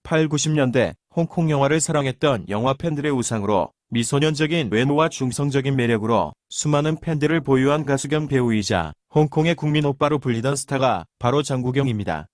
8, 90년대 홍콩 영화를 사랑했던 영화 팬들의 우상으로 미소년적인 외모와 중성적인 매력으로 수많은 팬들을 보유한 가수 겸 배우이자 홍콩의 국민 오빠로 불리던 스타가 바로 장국영입니다.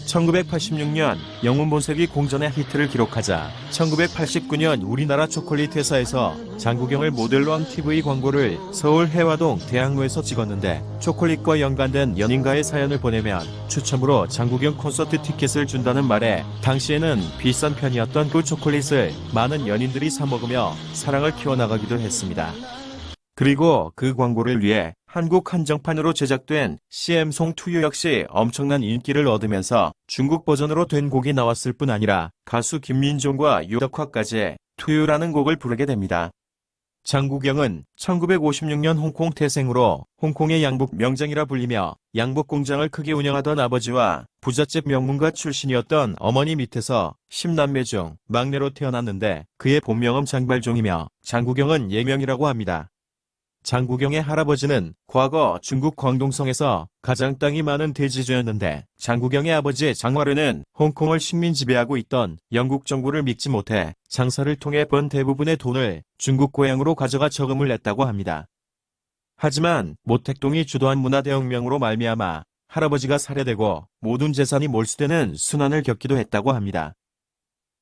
1986년 영웅 본색이 공전의 히트를 기록하자 1989년 우리나라 초콜릿 회사에서 장국영을 모델로 한 TV 광고를 서울 해화동 대학로에서 찍었는데 초콜릿과 연관된 연인과의 사연을 보내면 추첨으로 장국영 콘서트 티켓을 준다는 말에 당시에는 비싼 편이었던 그 초콜릿을 많은 연인들이 사 먹으며 사랑을 키워나가기도 했습니다. 그리고 그 광고를 위해 한국 한정판으로 제작된 CM송 투유 역시 엄청난 인기를 얻으면서 중국 버전으로 된 곡이 나왔을 뿐 아니라 가수 김민종과 유덕화까지 투유라는 곡을 부르게 됩니다. 장국영은 1956년 홍콩 태생으로 홍콩의 양복 명장이라 불리며 양복 공장을 크게 운영하던 아버지와 부잣집 명문가 출신이었던 어머니 밑에서 10남매 중 막내로 태어났는데 그의 본명은 장발종이며 장국영은 예명이라고 합니다. 장국영의 할아버지는 과거 중국 광동성에서 가장 땅이 많은 대지주였는데 장국영의 아버지 장화르는 홍콩을 식민 지배하고 있던 영국 정부를 믿지 못해 장사를 통해 번 대부분의 돈을 중국 고향으로 가져가 저금을 냈다고 합니다. 하지만 모택동이 주도한 문화대혁명으로 말미암아 할아버지가 살해되고 모든 재산이 몰수되는 순환을 겪기도 했다고 합니다.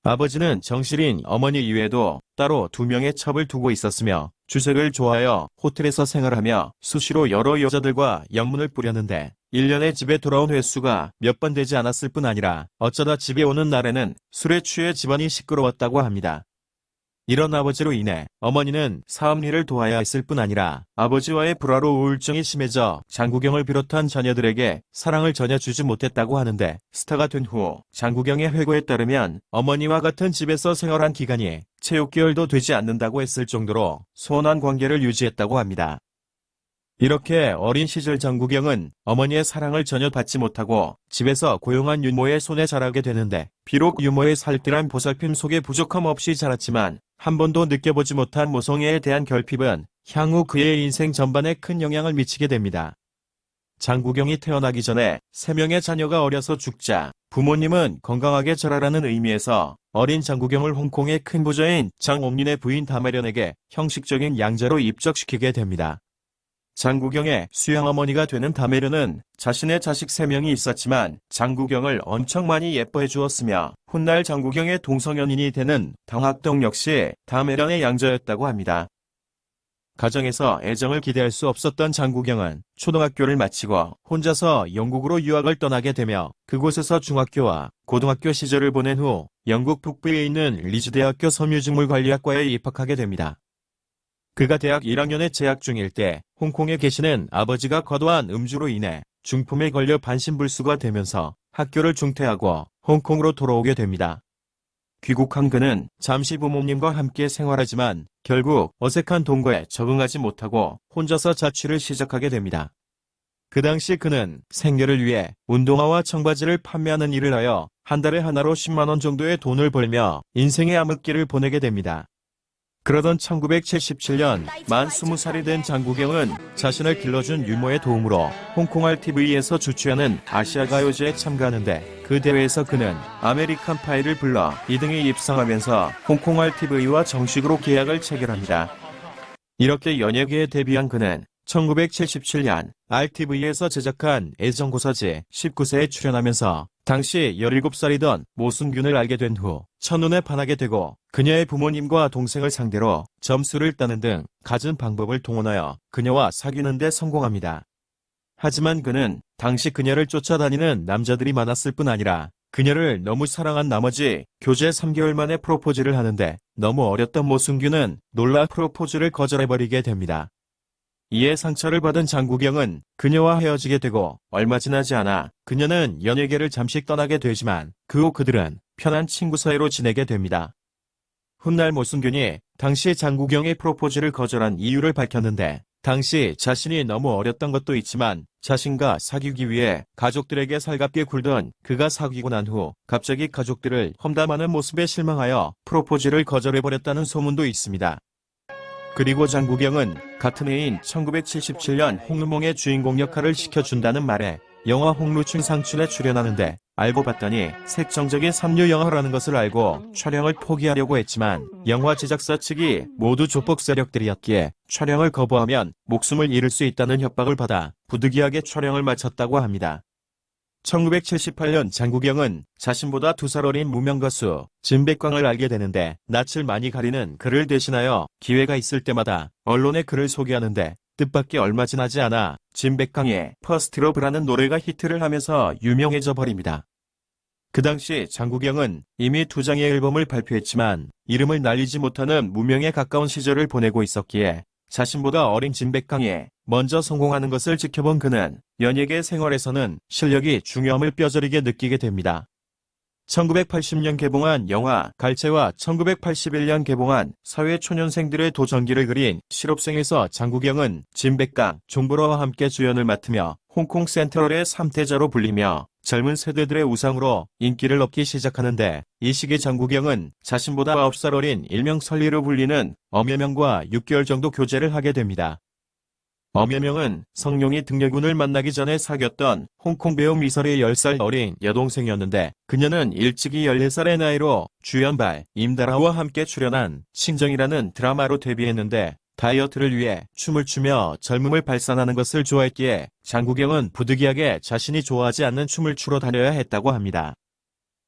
아버지는 정실인 어머니 이외에도 따로 2명의 첩을 두고 있었으며 주색을 좋아하여 호텔에서 생활하며 수시로 여러 여자들과 영문을 뿌렸는데 1년에 집에 돌아온 횟수가 몇 번 되지 않았을 뿐 아니라 어쩌다 집에 오는 날에는 술에 취해 집안이 시끄러웠다고 합니다. 이런 아버지로 인해 어머니는 사업일을 도와야 했을 뿐 아니라 아버지와의 불화로 우울증이 심해져 장국영을 비롯한 자녀들에게 사랑을 전혀 주지 못했다고 하는데 스타가 된 후 장국영의 회고에 따르면 어머니와 같은 집에서 생활한 기간이 채 6개월도 되지 않는다고 했을 정도로 소원한 관계를 유지했다고 합니다. 이렇게 어린 시절 장국영은 어머니의 사랑을 전혀 받지 못하고 집에서 고용한 유모의 손에 자라게 되는데 비록 유모의 살뜰한 보살핌 속에 부족함 없이 자랐지만 한 번도 느껴보지 못한 모성애에 대한 결핍은 향후 그의 인생 전반에 큰 영향을 미치게 됩니다. 장국영이 태어나기 전에 3명의 자녀가 어려서 죽자 부모님은 건강하게 자라라는 의미에서 어린 장국영을 홍콩의 큰 부자인 장옥린의 부인 다메련에게 형식적인 양자로 입적시키게 됩니다. 장국영의 수양어머니가 되는 다메련은 자신의 자식 3명이 있었지만 장국영을 엄청 많이 예뻐해 주었으며 훗날 장국영의 동성연인이 되는 당학동 역시 다메련의 양자였다고 합니다. 가정에서 애정을 기대할 수 없었던 장국영은 초등학교를 마치고 혼자서 영국으로 유학을 떠나게 되며 그곳에서 중학교와 고등학교 시절을 보낸 후 영국 북부에 있는 리즈대학교 섬유직물관리학과에 입학하게 됩니다. 그가 대학 1학년에 재학 중일 때 홍콩에 계시는 아버지가 과도한 음주로 인해 중풍에 걸려 반신불수가 되면서 학교를 중퇴하고 홍콩으로 돌아오게 됩니다. 귀국한 그는 잠시 부모님과 함께 생활하지만 결국 어색한 동거에 적응하지 못하고 혼자서 자취를 시작하게 됩니다. 그 당시 그는 생계를 위해 운동화와 청바지를 판매하는 일을 하여 한 달에 하나로 10만 원 정도의 돈을 벌며 인생의 암흑기를 보내게 됩니다. 그러던 1977년 만 20살이 된 장국영은 자신을 길러준 유모의 도움으로 홍콩 RTV에서 주최하는 아시아가요제에 참가하는데 그 대회에서 그는 아메리칸 파이를 불러 2등에 입상하면서 홍콩 RTV와 정식으로 계약을 체결합니다. 이렇게 연예계에 데뷔한 그는 1977년 RTV에서 제작한 애정고사제 19세에 출연하면서 당시 17살이던 모순균을 알게 된 후 첫눈에 반하게 되고 그녀의 부모님과 동생을 상대로 점수를 따는 등 갖은 방법을 동원하여 그녀와 사귀는 데 성공합니다. 하지만 그는 당시 그녀를 쫓아다니는 남자들이 많았을 뿐 아니라 그녀를 너무 사랑한 나머지 교제 3개월 만에 프로포즈를 하는데 너무 어렸던 모순균은 놀라 프로포즈를 거절해버리게 됩니다. 이에 상처를 받은 장국영은 그녀와 헤어지게 되고 얼마 지나지 않아 그녀는 연예계를 잠시 떠나게 되지만 그 후 그들은 편한 친구 사이로 지내게 됩니다. 훗날 모순균이 당시 장국영의 프로포즈를 거절한 이유를 밝혔는데 당시 자신이 너무 어렸던 것도 있지만 자신과 사귀기 위해 가족들에게 살갑게 굴던 그가 사귀고 난 후 갑자기 가족들을 험담하는 모습에 실망하여 프로포즈를 거절해버렸다는 소문도 있습니다. 그리고 장국영은 같은 해인 1977년 홍루몽의 주인공 역할을 시켜준다는 말에 영화 홍루충 상춘에 출연하는데 알고 봤더니 색정적인 삼류 영화라는 것을 알고 촬영을 포기하려고 했지만 영화 제작사 측이 모두 조폭 세력들이었기에 촬영을 거부하면 목숨을 잃을 수 있다는 협박을 받아 부득이하게 촬영을 마쳤다고 합니다. 1978년 장국영은 자신보다 2살 어린 무명 가수 진백광을 알게 되는데 낯을 많이 가리는 그를 대신하여 기회가 있을 때마다 언론에 그를 소개하는데 뜻밖의 얼마 지나지 않아 진백광의 퍼스트 러브라는 노래가 히트를 하면서 유명해져 버립니다. 그 당시 장국영은 이미 2장의 앨범을 발표했지만 이름을 날리지 못하는 무명에 가까운 시절을 보내고 있었기에 자신보다 어린 진백광이 먼저 성공하는 것을 지켜본 그는 연예계 생활에서는 실력이 중요함을 뼈저리게 느끼게 됩니다. 1980년 개봉한 영화 갈채와 1981년 개봉한 사회초년생들의 도전기를 그린 실업생에서 장국영은 진백광, 존버러와 함께 주연을 맡으며 홍콩 센트럴의 3태자로 불리며 젊은 세대들의 우상으로 인기를 얻기 시작하는데 이 시기 장국영은 자신보다 9살 어린 일명 설리로 불리는 엄여명과 6개월 정도 교제를 하게 됩니다. 엄여명은 성룡이 등려군을 만나기 전에 사귀었던 홍콩 배우 미설의 10살 어린 여동생이었는데 그녀는 일찍이 14살의 나이로 주연발 임다라와 함께 출연한 친정이라는 드라마로 데뷔했는데 다이어트를 위해 춤을 추며 젊음을 발산하는 것을 좋아했기에 장국영은 부득이하게 자신이 좋아하지 않는 춤을 추러 다녀야 했다고 합니다.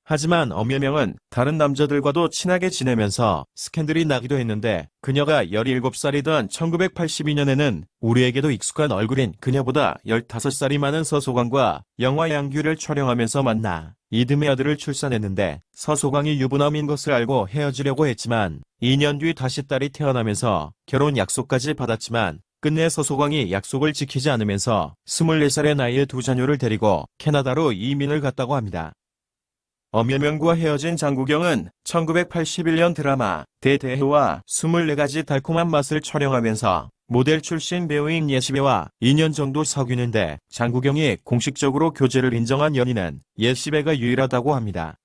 하지만 엄여명은 다른 남자들과도 친하게 지내면서 스캔들이 나기도 했는데 그녀가 17살이던 1982년에는 우리에게도 익숙한 얼굴인 그녀보다 15살이 많은 서소광과 영화 양규를 촬영하면서 만나 이듬해 아들을 출산했는데 서소광이 유부남인 것을 알고 헤어지려고 했지만 2년 뒤 다시 딸이 태어나면서 결혼 약속까지 받았지만 끝내 서소광이 약속을 지키지 않으면서 24살의 나이에 2자녀를 데리고 캐나다로 이민을 갔다고 합니다. 엄여명과 헤어진 장국영은 1981년 드라마 대대해와 24가지 달콤한 맛을 촬영하면서 모델 출신 배우인 예시배와 2년 정도 사귀는데 장국영이 공식적으로 교제를 인정한 연인은 예시배가 유일하다고 합니다.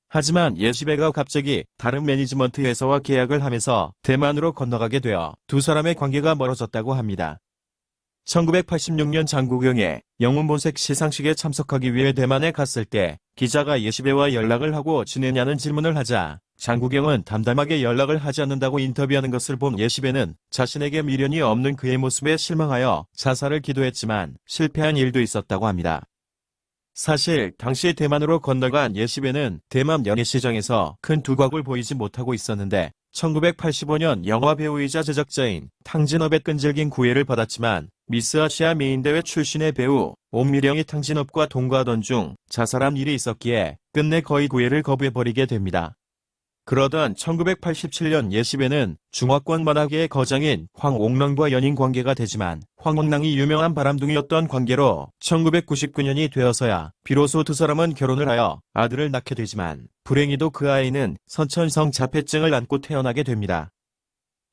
하지만 예시배가 갑자기 다른 매니지먼트 회사와 계약을 하면서 대만으로 건너가게 되어 두 사람의 관계가 멀어졌다고 합니다. 1986년 장국영의 영웅본색 시상식에 참석하기 위해 대만에 갔을 때 기자가 예시배와 연락을 하고 지내냐는 질문을 하자 장국영은 담담하게 연락을 하지 않는다고 인터뷰하는 것을 본 예시배는 자신에게 미련이 없는 그의 모습에 실망하여 자살을 기도했지만 실패한 일도 있었다고 합니다. 사실 당시 대만으로 건너간 예시배는 대만 연예시장에서 큰 두각을 보이지 못하고 있었는데 1985년 영화배우이자 제작자인 탕진업의 끈질긴 구애를 받았지만 미스 아시아 메인대회 출신의 배우 옥미령이 탕진업과 동거하던 중 자살한 일이 있었기에 끝내 거의 구애를 거부해버리게 됩니다. 그러던 1987년 예시배는 중화권 만화계의 거장인 황옥랑과 연인 관계가 되지만 황옥랑이 유명한 바람둥이였던 관계로 1999년이 되어서야 비로소 두 사람은 결혼을 하여 아들을 낳게 되지만 불행히도 그 아이는 선천성 자폐증을 안고 태어나게 됩니다.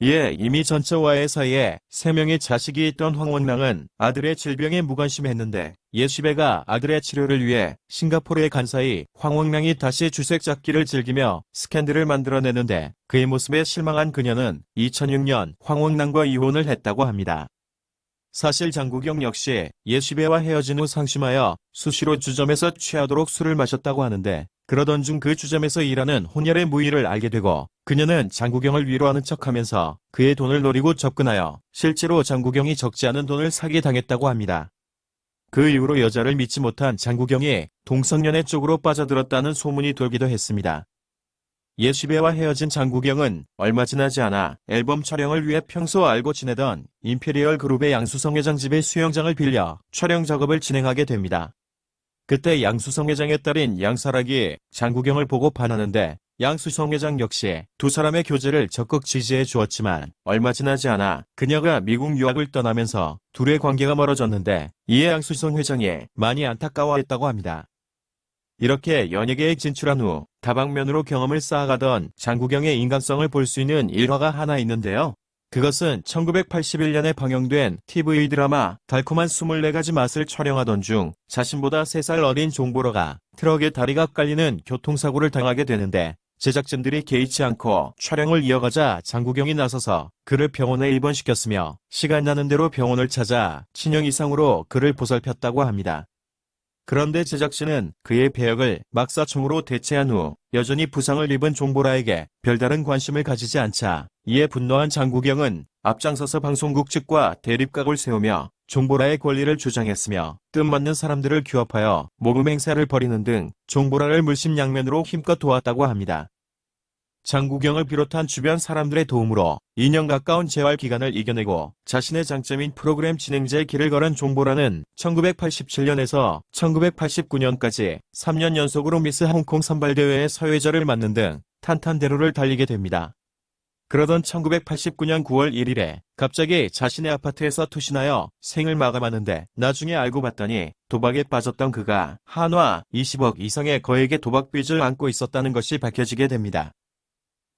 이에 이미 전처와의 사이에 3명의 자식이 있던 황옥랑은 아들의 질병에 무관심했는데 예시배가 아들의 치료를 위해 싱가포르에 간 사이 황옥랑이 다시 주색 잡기를 즐기며 스캔들을 만들어내는데 그의 모습에 실망한 그녀는 2006년 황옥랑과 이혼을 했다고 합니다. 사실 장국영 역시 예시배와 헤어진 후 상심하여 수시로 주점에서 취하도록 술을 마셨다고 하는데 그러던 중 그 주점에서 일하는 혼혈의 무희를 알게 되고 그녀는 장국영을 위로하는 척하면서 그의 돈을 노리고 접근하여 실제로 장국영이 적지 않은 돈을 사기당했다고 합니다. 그 이후로 여자를 믿지 못한 장국영이 동성연애 쪽으로 빠져들었다는 소문이 돌기도 했습니다. 예시배와 헤어진 장국영은 얼마 지나지 않아 앨범 촬영을 위해 평소 알고 지내던 임페리얼 그룹의 양수성 회장 집의 수영장을 빌려 촬영 작업을 진행하게 됩니다. 그때 양수성 회장의 딸인 양사락이 장국영을 보고 반하는데 양수성 회장 역시 두 사람의 교제를 적극 지지해 주었지만 얼마 지나지 않아 그녀가 미국 유학을 떠나면서 둘의 관계가 멀어졌는데 이에 양수성 회장이 많이 안타까워했다고 합니다. 이렇게 연예계에 진출한 후 다방면으로 경험을 쌓아가던 장국영의 인간성을 볼 수 있는 일화가 하나 있는데요. 그것은 1981년에 방영된 TV 드라마 달콤한 24가지 맛을 촬영하던 중 자신보다 3살 어린 종보러가 트럭에 다리가 깔리는 교통사고를 당하게 되는데 제작진들이 개의치 않고 촬영을 이어가자 장국영이 나서서 그를 병원에 입원시켰으며 시간 나는 대로 병원을 찾아 친형 이상으로 그를 보살폈다고 합니다. 그런데 제작진은 그의 배역을 막사총으로 대체한 후 여전히 부상을 입은 종보라에게 별다른 관심을 가지지 않자 이에 분노한 장국영은 앞장서서 방송국 측과 대립각을 세우며 종보라의 권리를 주장했으며 뜻맞는 사람들을 규합하여 모금 행사를 벌이는 등 종보라를 물심양면으로 힘껏 도왔다고 합니다. 장국영을 비롯한 주변 사람들의 도움으로 2년 가까운 재활 기간을 이겨내고 자신의 장점인 프로그램 진행자의 길을 걸은 종보라는 1987년에서 1989년까지 3년 연속으로 미스 홍콩 선발대회의 서회자를 맡는 등 탄탄대로를 달리게 됩니다. 그러던 1989년 9월 1일에 갑자기 자신의 아파트에서 투신하여 생을 마감하는데 나중에 알고 봤더니 도박에 빠졌던 그가 한화 20억 이상의 거액의 도박 빚을 안고 있었다는 것이 밝혀지게 됩니다.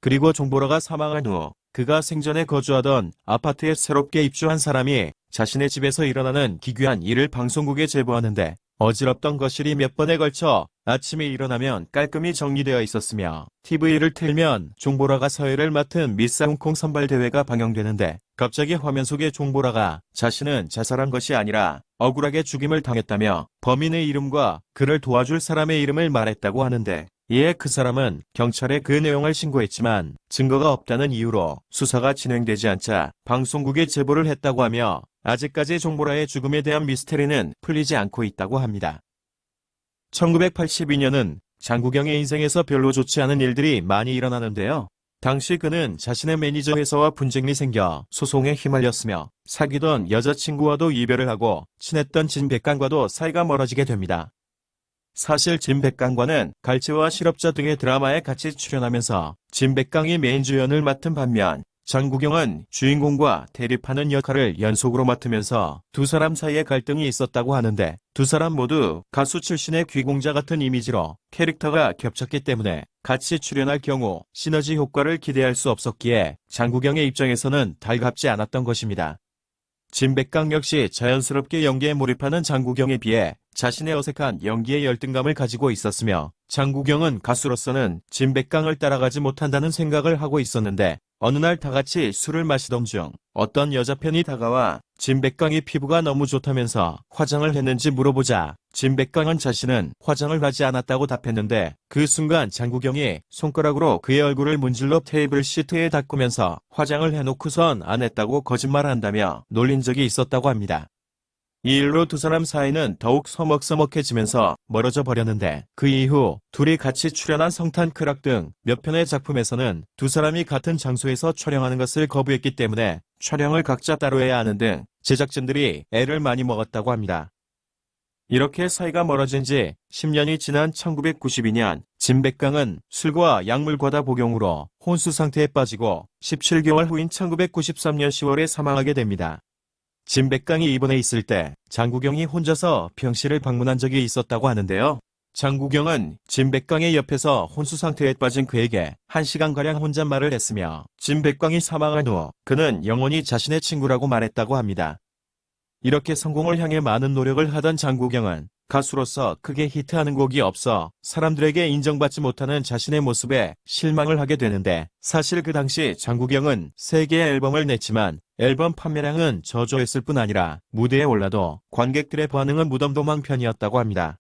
그리고 종보라가 사망한 후 그가 생전에 거주하던 아파트에 새롭게 입주한 사람이 자신의 집에서 일어나는 기괴한 일을 방송국에 제보하는데 어지럽던 거실이 몇 번에 걸쳐 아침에 일어나면 깔끔히 정리되어 있었으며 TV를 틀면 종보라가 서해를 맡은 미스 홍콩 선발대회가 방영되는데 갑자기 화면 속의 종보라가 자신은 자살한 것이 아니라 억울하게 죽임을 당했다며 범인의 이름과 그를 도와줄 사람의 이름을 말했다고 하는데 이에 그 사람은 경찰에 그 내용을 신고했지만 증거가 없다는 이유로 수사가 진행되지 않자 방송국에 제보를 했다고 하며 아직까지 종보라의 죽음에 대한 미스테리는 풀리지 않고 있다고 합니다. 1982년은 장국영의 인생에서 별로 좋지 않은 일들이 많이 일어나는데요. 당시 그는 자신의 매니저 회사와 분쟁이 생겨 소송에 휘말렸으며 사귀던 여자친구와도 이별을 하고 친했던 진백강과도 사이가 멀어지게 됩니다. 사실 진백강과는 갈치와 실업자 등의 드라마에 같이 출연하면서 진백강이 메인 주연을 맡은 반면 장국영은 주인공과 대립하는 역할을 연속으로 맡으면서 두 사람 사이에 갈등이 있었다고 하는데 두 사람 모두 가수 출신의 귀공자 같은 이미지로 캐릭터가 겹쳤기 때문에 같이 출연할 경우 시너지 효과를 기대할 수 없었기에 장국영의 입장에서는 달갑지 않았던 것입니다. 진백강 역시 자연스럽게 연기에 몰입하는 장국영에 비해 자신의 어색한 연기에 열등감을 가지고 있었으며 장국영은 가수로서는 진백강을 따라가지 못한다는 생각을 하고 있었는데 어느 날 다같이 술을 마시던 중 어떤 여자 팬이 다가와 진백강이 피부가 너무 좋다면서 화장을 했는지 물어보자 진백강은 자신은 화장을 하지 않았다고 답했는데 그 순간 장국영이 손가락으로 그의 얼굴을 문질러 테이블 시트에 닦으면서 화장을 해놓고선 안 했다고 거짓말한다며 놀린 적이 있었다고 합니다. 이 일로 두 사람 사이는 더욱 서먹서먹해지면서 멀어져 버렸는데 그 이후 둘이 같이 출연한 성탄 크락 등 몇 편의 작품에서는 두 사람이 같은 장소에서 촬영하는 것을 거부했기 때문에 촬영을 각자 따로 해야 하는 등 제작진들이 애를 많이 먹었다고 합니다. 이렇게 사이가 멀어진 지 10년이 지난 1992년 진백강은 술과 약물 과다 복용으로 혼수 상태에 빠지고 17개월 후인 1993년 10월에 사망하게 됩니다. 진백강이 입원해 있을 때 장국영이 혼자서 병실을 방문한 적이 있었다고 하는데요. 장국영은 진백강의 옆에서 혼수 상태에 빠진 그에게 1시간가량 혼잣말을 했으며 진백강이 사망한 후 그는 영원히 자신의 친구라고 말했다고 합니다. 이렇게 성공을 향해 많은 노력을 하던 장국영은 가수로서 크게 히트하는 곡이 없어 사람들에게 인정받지 못하는 자신의 모습에 실망을 하게 되는데 사실 그 당시 장국영은 3개의 앨범을 냈지만 앨범 판매량은 저조했을 뿐 아니라 무대에 올라도 관객들의 반응은 무덤도망 편이었다고 합니다.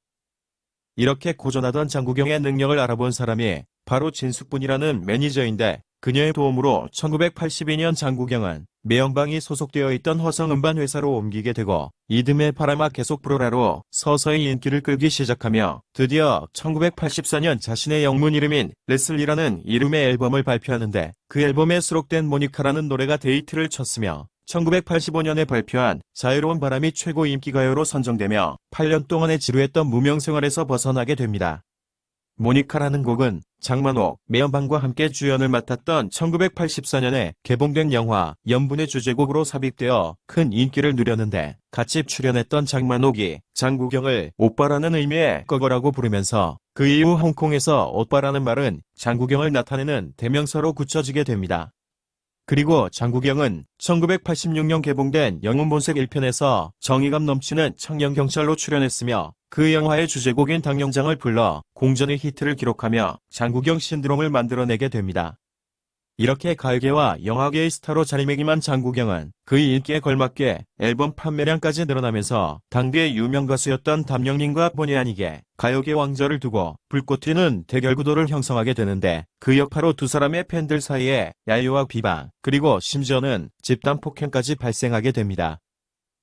이렇게 고전하던 장국영의 능력을 알아본 사람이 바로 진숙분이라는 매니저인데 그녀의 도움으로 1982년 장국영은 매형방이 소속되어 있던 화성음반 회사로 옮기게 되고 이듬해 바람아 계속 불어라로 서서히 인기를 끌기 시작하며 드디어 1984년 자신의 영문 이름인 레슬리라는 이름의 앨범을 발표하는데 그 앨범에 수록된 모니카라는 노래가 데이트를 쳤으며 1985년에 발표한 자유로운 바람이 최고 인기가요로 선정되며 8년 동안의 지루했던 무명생활에서 벗어나게 됩니다. 모니카라는 곡은 장만옥, 매형방과 함께 주연을 맡았던 1984년에 개봉된 영화 연분의 주제곡으로 삽입되어 큰 인기를 누렸는데 같이 출연했던 장만옥이 장국영을 오빠라는 의미의 꺼거라고 부르면서 그 이후 홍콩에서 오빠라는 말은 장국영을 나타내는 대명사로 굳혀지게 됩니다. 그리고 장국영은 1986년 개봉된 영웅본색 1편에서 정의감 넘치는 청년경찰로 출연했으며 그 영화의 주제곡인 당영장을 불러 공전의 히트를 기록하며 장국영 신드롬을 만들어내게 됩니다. 이렇게 가요계와 영화계의 스타로 자리매김한 장국영은 그의 인기에 걸맞게 앨범 판매량까지 늘어나면서 당대의 유명 가수였던 담영린과 본의 아니게 가요계 왕좌를 두고 불꽃 튀는 대결 구도를 형성하게 되는데, 그 여파로 두 사람의 팬들 사이에 야유와 비방, 그리고 심지어는 집단 폭행까지 발생하게 됩니다.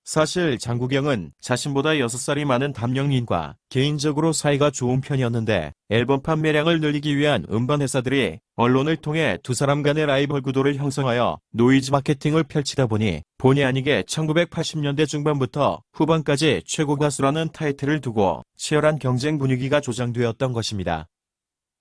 사실 장국영은 자신보다 6살이 많은 담영린과 개인적으로 사이가 좋은 편이었는데, 앨범 판매량을 늘리기 위한 음반 회사들이 언론을 통해 두 사람 간의 라이벌 구도를 형성하여 노이즈 마케팅을 펼치다 보니 본의 아니게 1980년대 중반부터 후반까지 최고 가수라는 타이틀을 두고 치열한 경쟁 분위기가 조장되었던 것입니다.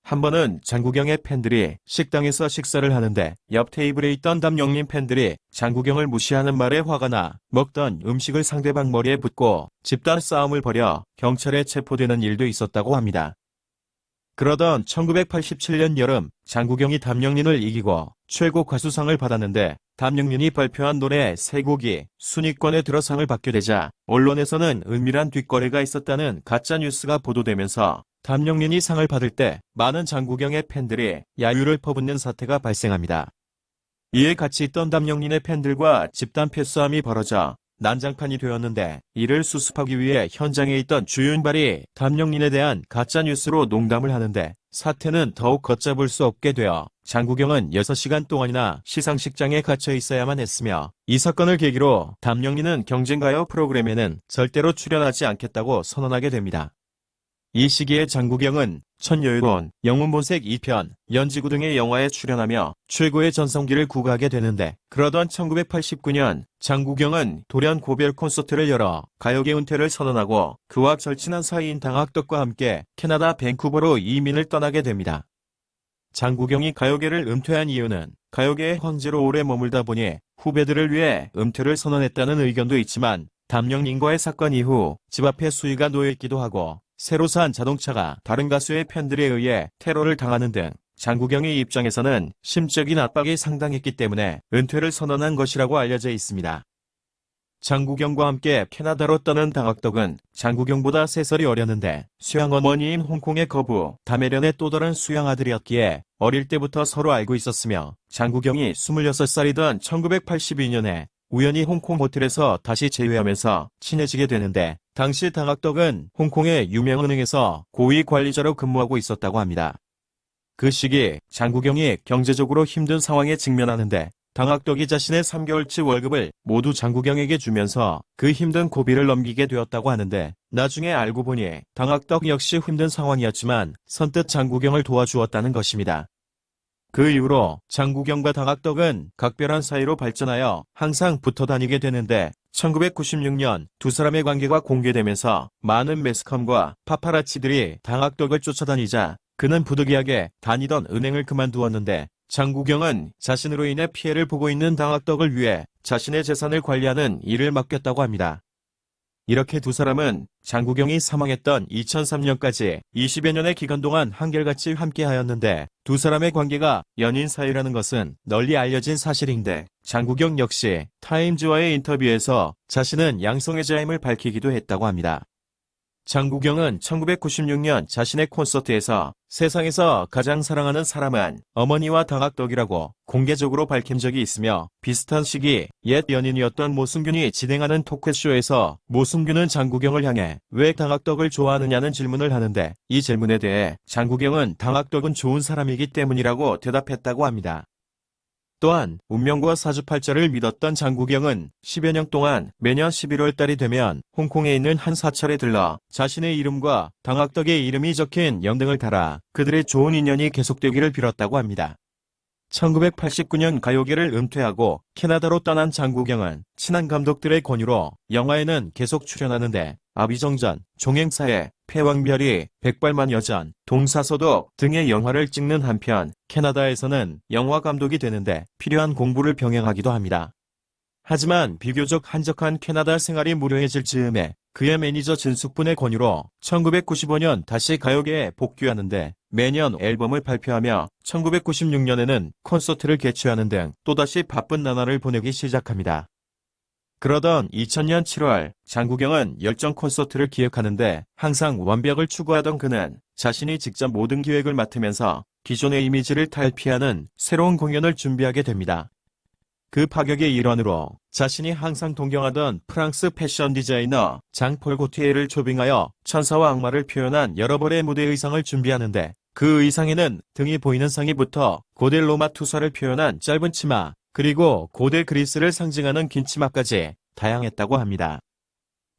한 번은 장국영의 팬들이 식당에서 식사를 하는데 옆 테이블에 있던 담영린 팬들이 장국영을 무시하는 말에 화가 나 먹던 음식을 상대방 머리에 붓고 집단 싸움을 벌여 경찰에 체포되는 일도 있었다고 합니다. 그러던 1987년 여름, 장국영이 담영린을 이기고 최고 가수상을 받았는데, 담영린이 발표한 노래 3곡이 순위권에 들어 상을 받게 되자 언론에서는 은밀한 뒷거래가 있었다는 가짜 뉴스가 보도되면서 담영린이 상을 받을 때 많은 장국영의 팬들이 야유를 퍼붓는 사태가 발생합니다. 이에 같이 있던 담영린의 팬들과 집단 패싸움이 벌어져 난장판이 되었는데, 이를 수습하기 위해 현장에 있던 주윤발이 담영린에 대한 가짜뉴스로 농담을 하는데 사태는 더욱 걷잡을 수 없게 되어 장국영은 6시간 동안이나 시상식장에 갇혀 있어야만 했으며, 이 사건을 계기로 담영린은 경쟁가요 프로그램에는 절대로 출연하지 않겠다고 선언하게 됩니다. 이 시기에 장국영은 천여유론, 영웅본색 2편, 연지구 등의 영화에 출연하며 최고의 전성기를 구가하게 되는데, 그러던 1989년 장국영은 돌연 고별 콘서트를 열어 가요계 은퇴를 선언하고 그와 절친한 사이인 당학덕과 함께 캐나다 밴쿠버로 이민을 떠나게 됩니다. 장국영이 가요계를 은퇴한 이유는 가요계의 황제로 오래 머물다 보니 후배들을 위해 은퇴를 선언했다는 의견도 있지만, 담영린과의 사건 이후 집 앞에 수위가 놓여있기도 하고 새로 산 자동차가 다른 가수의 팬들에 의해 테러를 당하는 등 장국영의 입장에서는 심적인 압박이 상당했기 때문에 은퇴를 선언한 것이라고 알려져 있습니다. 장국영과 함께 캐나다로 떠난 당학덕은 장국영보다 3살이 어렸는데 수양 어머니인 홍콩의 거부 담혜련의 또 다른 수양 아들이었기에 어릴 때부터 서로 알고 있었으며, 장국영이 26살이던 1982년에 우연히 홍콩 호텔에서 다시 재회하면서 친해지게 되는데, 당시 당학덕은 홍콩의 유명 은행에서 고위 관리자로 근무하고 있었다고 합니다. 그 시기 장국영이 경제적으로 힘든 상황에 직면하는데, 당학덕이 자신의 3개월치 월급을 모두 장국영에게 주면서 그 힘든 고비를 넘기게 되었다고 하는데, 나중에 알고 보니 당학덕 역시 힘든 상황이었지만 선뜻 장국영을 도와주었다는 것입니다. 그 이후로 장국영과 당학덕은 각별한 사이로 발전하여 항상 붙어 다니게 되는데, 1996년 두 사람의 관계가 공개되면서 많은 매스컴과 파파라치들이 당학덕을 쫓아다니자 그는 부득이하게 다니던 은행을 그만두었는데, 장국영은 자신으로 인해 피해를 보고 있는 당학덕을 위해 자신의 재산을 관리하는 일을 맡겼다고 합니다. 이렇게 두 사람은 장국영이 사망했던 2003년까지 20여 년의 기간 동안 한결같이 함께하였는데, 두 사람의 관계가 연인 사이라는 것은 널리 알려진 사실인데, 장국영 역시 타임즈와의 인터뷰에서 자신은 양성애자임을 밝히기도 했다고 합니다. 장국영은 1996년 자신의 콘서트에서 세상에서 가장 사랑하는 사람은 어머니와 당학덕이라고 공개적으로 밝힌 적이 있으며, 비슷한 시기 옛 연인이었던 모승균이 진행하는 토크쇼에서 모승균은 장국영을 향해 왜 당학덕을 좋아하느냐는 질문을 하는데, 이 질문에 대해 장국영은 당학덕은 좋은 사람이기 때문이라고 대답했다고 합니다. 또한 운명과 사주팔자를 믿었던 장국영은 10여 년 동안 매년 11월 달이 되면 홍콩에 있는 한 사찰에 들러 자신의 이름과 당학덕의 이름이 적힌 연등을 달아 그들의 좋은 인연이 계속되기를 빌었다고 합니다. 1989년 가요계를 은퇴하고 캐나다로 떠난 장국영은 친한 감독들의 권유로 영화에는 계속 출연하는데, 아비정전, 종행사회, 패왕별이, 백발만여전, 동사소독 등의 영화를 찍는 한편 캐나다에서는 영화 감독이 되는데 필요한 공부를 병행하기도 합니다. 하지만 비교적 한적한 캐나다 생활이 무료해질 즈음에 그의 매니저 진숙분의 권유로 1995년 다시 가요계에 복귀하는데, 매년 앨범을 발표하며 1996년에는 콘서트를 개최하는 등 또다시 바쁜 나날을 보내기 시작합니다. 그러던 2000년 7월 장국영은 열정 콘서트를 기획하는데 항상 완벽을 추구하던 그는 자신이 직접 모든 기획을 맡으면서 기존의 이미지를 탈피하는 새로운 공연을 준비하게 됩니다. 그 파격의 일환으로 자신이 항상 동경하던 프랑스 패션 디자이너 장폴 고티에를 초빙하여 천사와 악마를 표현한 여러 벌의 무대 의상을 준비하는데 그 의상에는 등이 보이는 상의부터 고대 로마 투사를 표현한 짧은 치마, 그리고 고대 그리스를 상징하는 긴 치마까지 다양했다고 합니다.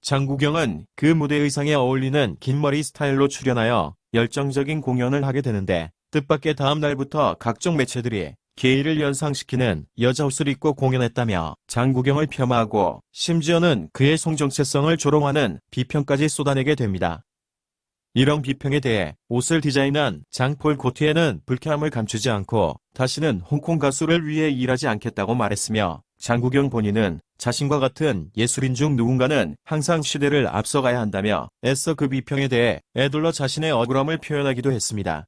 장국영은 그 무대 의상에 어울리는 긴 머리 스타일로 출연하여 열정적인 공연을 하게 되는데 뜻밖의 다음 날부터 각종 매체들이 게이를 연상시키는 여자 옷을 입고 공연했다며 장국영을 폄하하고 심지어는 그의 성정체성을 조롱하는 비평까지 쏟아내게 됩니다. 이런 비평에 대해 옷을 디자인한 장폴 고티에는 불쾌함을 감추지 않고 다시는 홍콩 가수를 위해 일하지 않겠다고 말했으며 장국영 본인은 자신과 같은 예술인 중 누군가는 항상 시대를 앞서가야 한다며 애써 그 비평에 대해 애둘러 자신의 억울함을 표현하기도 했습니다.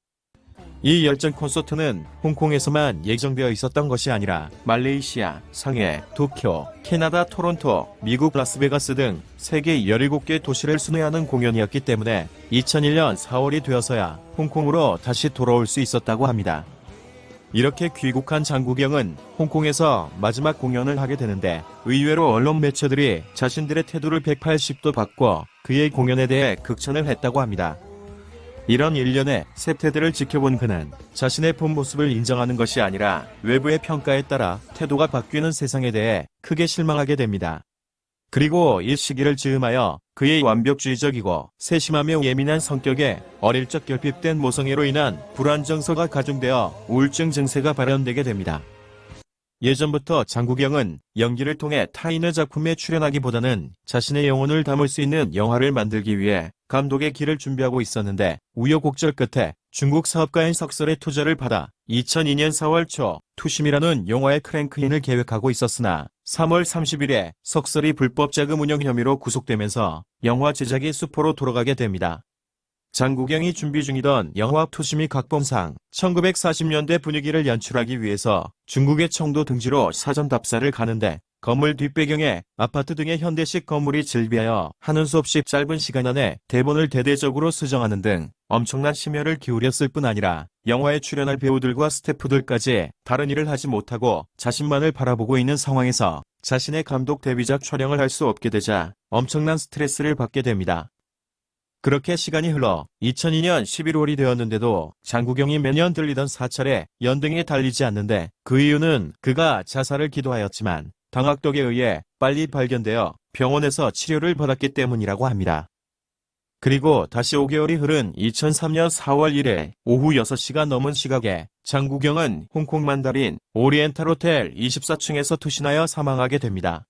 이 열정 콘서트는 홍콩에서만 예정되어 있었던 것이 아니라 말레이시아, 상해, 도쿄, 캐나다 토론토, 미국 라스베가스 등 세계 17개 도시를 순회하는 공연이었기 때문에 2001년 4월이 되어서야 홍콩으로 다시 돌아올 수 있었다고 합니다. 이렇게 귀국한 장국영은 홍콩에서 마지막 공연을 하게 되는데 의외로 언론 매체들이 자신들의 태도를 180도 바꿔 그의 공연에 대해 극찬을 했다고 합니다. 이런 일련의 세태들을 지켜본 그는 자신의 본 모습을 인정하는 것이 아니라 외부의 평가에 따라 태도가 바뀌는 세상에 대해 크게 실망하게 됩니다. 그리고 이 시기를 즈음하여 그의 완벽주의적이고 세심하며 예민한 성격에 어릴 적 결핍된 모성애로 인한 불안 정서가 가중되어 우울증 증세가 발현되게 됩니다. 예전부터 장국영은 연기를 통해 타인의 작품에 출연하기보다는 자신의 영혼을 담을 수 있는 영화를 만들기 위해 감독의 길을 준비하고 있었는데 우여곡절 끝에 중국 사업가인 석설의 투자를 받아 2002년 4월 초 투심이라는 영화의 크랭크인을 계획하고 있었으나 3월 30일에 석설이 불법 자금 운영 혐의로 구속되면서 영화 제작이 수포로 돌아가게 됩니다. 장국영이 준비 중이던 영화 투심이 각본상 1940년대 분위기를 연출하기 위해서 중국의 청도 등지로 사전 답사를 가는데 건물 뒷배경에 아파트 등의 현대식 건물이 즐비하여 하는 수 없이 짧은 시간 안에 대본을 대대적으로 수정하는 등 엄청난 심혈을 기울였을 뿐 아니라 영화에 출연할 배우들과 스태프들까지 다른 일을 하지 못하고 자신만을 바라보고 있는 상황에서 자신의 감독 데뷔작 촬영을 할 수 없게 되자 엄청난 스트레스를 받게 됩니다. 그렇게 시간이 흘러 2002년 11월이 되었는데도 장국영이 매년 들리던 사찰에 연등이 달리지 않는데 그 이유는 그가 자살을 기도하였지만 당학독에 의해 빨리 발견되어 병원에서 치료를 받았기 때문이라고 합니다. 그리고 다시 5개월이 흐른 2003년 4월 1일 오후 6시가 넘은 시각에 장국영은 홍콩 만다린 오리엔탈 호텔 24층에서 투신하여 사망하게 됩니다.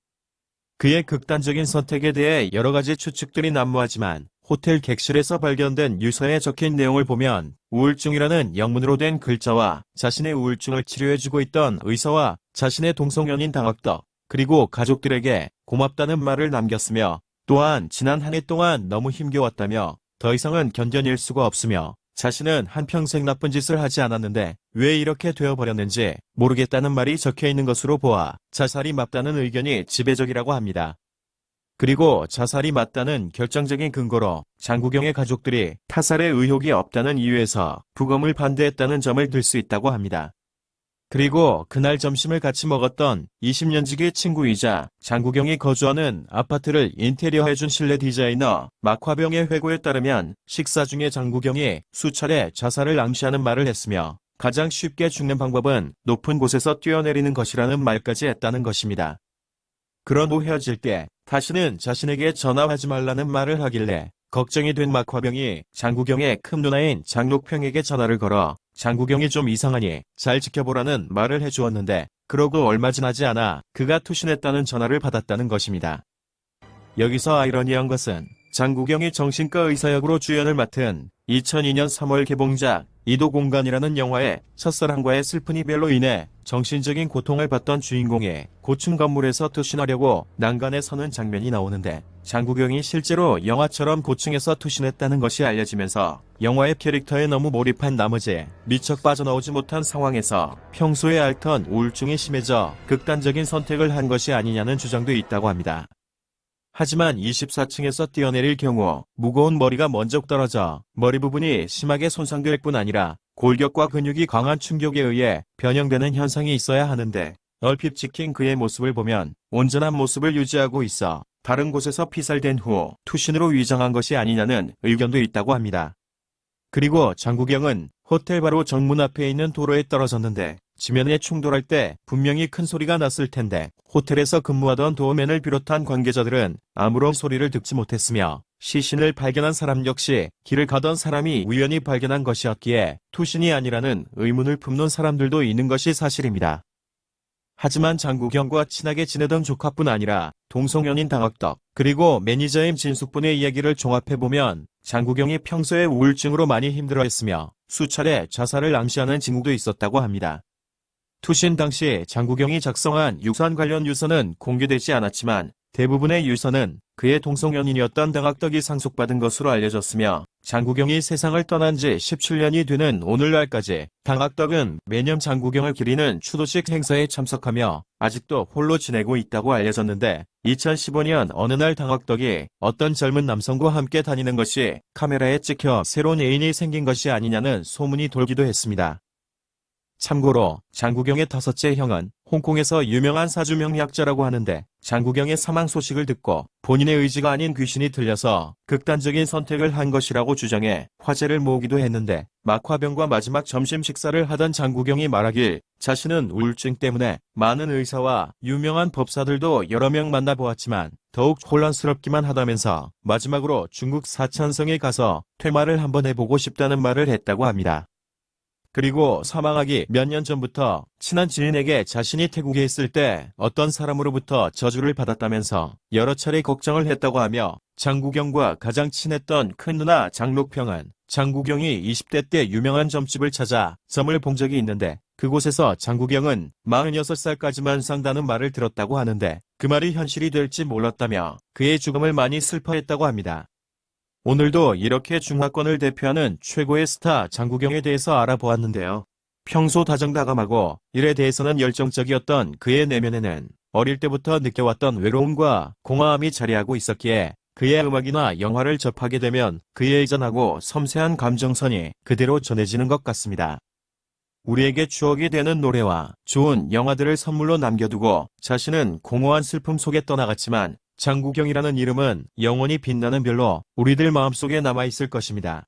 그의 극단적인 선택에 대해 여러 가지 추측들이 난무하지만 호텔 객실에서 발견된 유서에 적힌 내용을 보면 우울증이라는 영문으로 된 글자와 자신의 우울증을 치료해주고 있던 의사와 자신의 동성연인 당학덕 그리고 가족들에게 고맙다는 말을 남겼으며 또한 지난 한 해 동안 너무 힘겨웠다며 더 이상은 견뎌낼 수가 없으며 자신은 한평생 나쁜 짓을 하지 않았는데 왜 이렇게 되어버렸는지 모르겠다는 말이 적혀있는 것으로 보아 자살이 맞다는 의견이 지배적이라고 합니다. 그리고 자살이 맞다는 결정적인 근거로 장국영의 가족들이 타살의 의혹이 없다는 이유에서 부검을 반대했다는 점을 들 수 있다고 합니다. 그리고 그날 점심을 같이 먹었던 20년 지기 친구이자 장국영이 거주하는 아파트를 인테리어해준 실내 디자이너 막화병의 회고에 따르면 식사 중에 장국영이 수차례 자살을 암시하는 말을 했으며 가장 쉽게 죽는 방법은 높은 곳에서 뛰어내리는 것이라는 말까지 했다는 것입니다. 그런 후 헤어질 때 다시는 자신에게 전화하지 말라는 말을 하길래 걱정이 된 막화병이 장국영의 큰 누나인 장록평에게 전화를 걸어 장국영이 좀 이상하니 잘 지켜보라는 말을 해주었는데 그러고 얼마 지나지 않아 그가 투신했다는 전화를 받았다는 것입니다. 여기서 아이러니한 것은 장국영이 정신과 의사 역으로 주연을 맡은 2002년 3월 개봉작 이도공간이라는 영화의 첫사랑과의 슬픈 이별로 인해 정신적인 고통을 받던 주인공이 고층 건물에서 투신하려고 난간에 서는 장면이 나오는데, 장국영이 실제로 영화처럼 고층에서 투신했다는 것이 알려지면서 영화의 캐릭터에 너무 몰입한 나머지 미처 빠져나오지 못한 상황에서 평소에 앓던 우울증이 심해져 극단적인 선택을 한 것이 아니냐는 주장도 있다고 합니다. 하지만 24층에서 뛰어내릴 경우 무거운 머리가 먼저 떨어져 머리 부분이 심하게 손상될 뿐 아니라 골격과 근육이 강한 충격에 의해 변형되는 현상이 있어야 하는데, 얼핏 찍힌 그의 모습을 보면 온전한 모습을 유지하고 있어 다른 곳에서 피살된 후 투신으로 위장한 것이 아니냐는 의견도 있다고 합니다. 그리고 장국영은 호텔 바로 정문 앞에 있는 도로에 떨어졌는데, 지면에 충돌할 때 분명히 큰 소리가 났을 텐데 호텔에서 근무하던 도어맨을 비롯한 관계자들은 아무런 소리를 듣지 못했으며, 시신을 발견한 사람 역시 길을 가던 사람이 우연히 발견한 것이었기에 투신이 아니라는 의문을 품는 사람들도 있는 것이 사실입니다. 하지만 장국영과 친하게 지내던 조카뿐 아니라 동성연인 당학덕, 그리고 매니저인 진숙분의 이야기를 종합해보면 장국영이 평소에 우울증으로 많이 힘들어했으며 수차례 자살을 암시하는 징후도 있었다고 합니다. 투신 당시 장국영이 작성한 유산 관련 유서는 공개되지 않았지만 대부분의 유서는 그의 동성연인이었던 당학덕이 상속받은 것으로 알려졌으며, 장국영이 세상을 떠난 지 17년이 되는 오늘날까지 당학덕은 매년 장국영을 기리는 추도식 행사에 참석하며 아직도 홀로 지내고 있다고 알려졌는데, 2015년 어느 날 당학덕이 어떤 젊은 남성과 함께 다니는 것이 카메라에 찍혀 새로운 애인이 생긴 것이 아니냐는 소문이 돌기도 했습니다. 참고로 장국영의 다섯째 형은 홍콩에서 유명한 사주명리학자라고 하는데, 장국영의 사망 소식을 듣고 본인의 의지가 아닌 귀신이 들려서 극단적인 선택을 한 것이라고 주장해 화제를 모으기도 했는데, 막화병과 마지막 점심 식사를 하던 장국영이 말하길 자신은 우울증 때문에 많은 의사와 유명한 법사들도 여러 명 만나보았지만 더욱 혼란스럽기만 하다면서 마지막으로 중국 사천성에 가서 퇴마를 한번 해보고 싶다는 말을 했다고 합니다. 그리고 사망하기 몇 년 전부터 친한 지인에게 자신이 태국에 있을 때 어떤 사람으로부터 저주를 받았다면서 여러 차례 걱정을 했다고 하며, 장국영과 가장 친했던 큰누나 장록평은 장국영이 20대 때 유명한 점집을 찾아 점을 본 적이 있는데, 그곳에서 장국영은 46살까지만 산다는 말을 들었다고 하는데 그 말이 현실이 될지 몰랐다며 그의 죽음을 많이 슬퍼했다고 합니다. 오늘도 이렇게 중화권을 대표하는 최고의 스타 장국영에 대해서 알아보았는데요. 평소 다정다감하고 일에 대해서는 열정적이었던 그의 내면에는 어릴 때부터 느껴왔던 외로움과 공허함이 자리하고 있었기에 그의 음악이나 영화를 접하게 되면 그의 애잔하고 섬세한 감정선이 그대로 전해지는 것 같습니다. 우리에게 추억이 되는 노래와 좋은 영화들을 선물로 남겨두고 자신은 공허한 슬픔 속에 떠나갔지만, 장국영이라는 이름은 영원히 빛나는 별로 우리들 마음속에 남아있을 것입니다.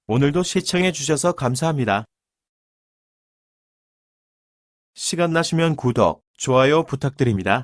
오늘도 시청해주셔서 감사합니다. 시간 나시면 구독, 좋아요 부탁드립니다.